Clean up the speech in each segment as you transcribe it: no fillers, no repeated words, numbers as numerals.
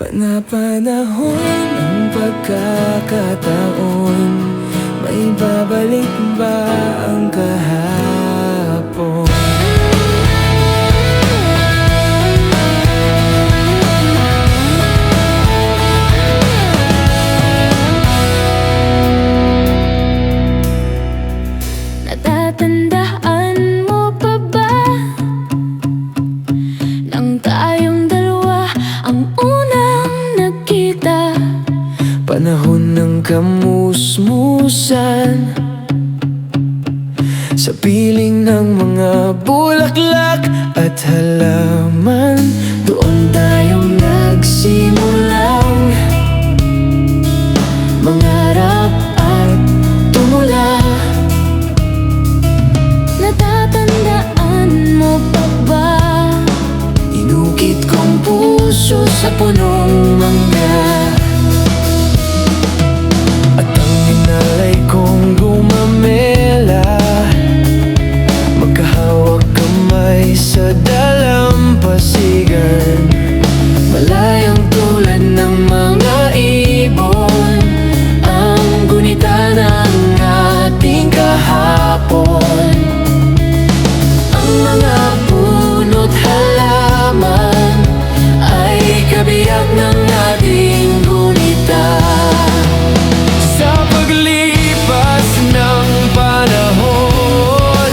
Panapanahon ang pagkakataon, may babalik ba ang kahapon? Natatandaan mo pa ba nang tayong dalawa ang unang nagkita? Panahon ng kamusmusan, sa piling ng mga bulaklak at halaman. Doon tayong nagsimulang mangarap at tumula. Natatandaan mo pa ba Inukit kong puso sa punong mangga, at ang inalay kong gumamela. Magkahawak kamay sa dalampasigan, malayang tulad ng mga ibon, ang gunita ng ating kahapon. Ang mga puno't halaman ay kabiyak ng ating gunita. Sa paglipas ng panahon,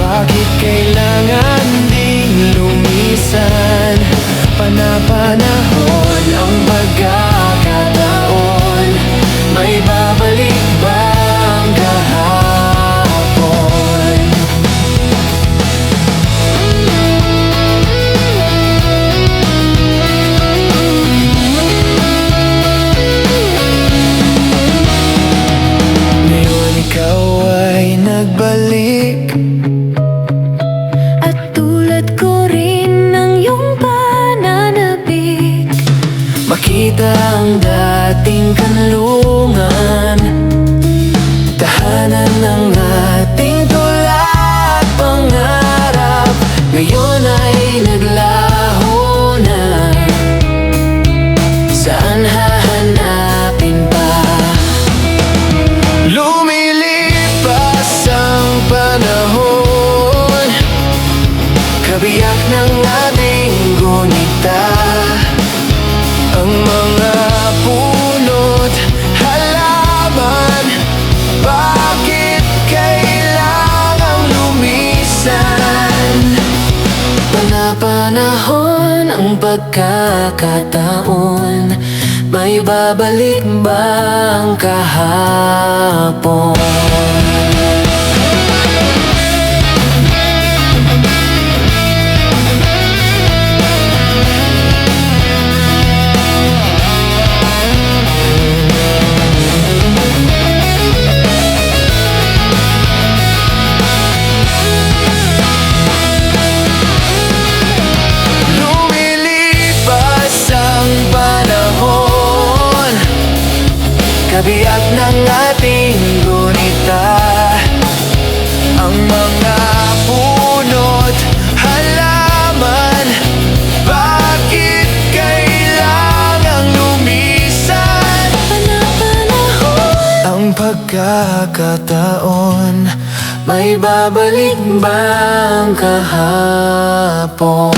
bakit kailangan ding lumisan? Panapanahon ang pagkakataon, may babalik ba ang kahapon? Ngayon ikaw ay nagbalik, at tulad ko rin ng iyong pananabik. makita ang dating kanlungan, tahanan ng ating tula at pangarap. Ngayon ay naglaho na, saan hahanapin pa? Lumilipas ang panahon, kabiyak ng ating gunita. Ang mga puno't halaman, bakit kailangang lumisan? Panapanahon ang pagkakataon, may babalik ba ang kahapon? Kabiyak ng ating gunita, ang mga puno't halaman, bakit kailangang lumisan? Panapanahon Ang pagkakataon, may babalik ba ang kahapon?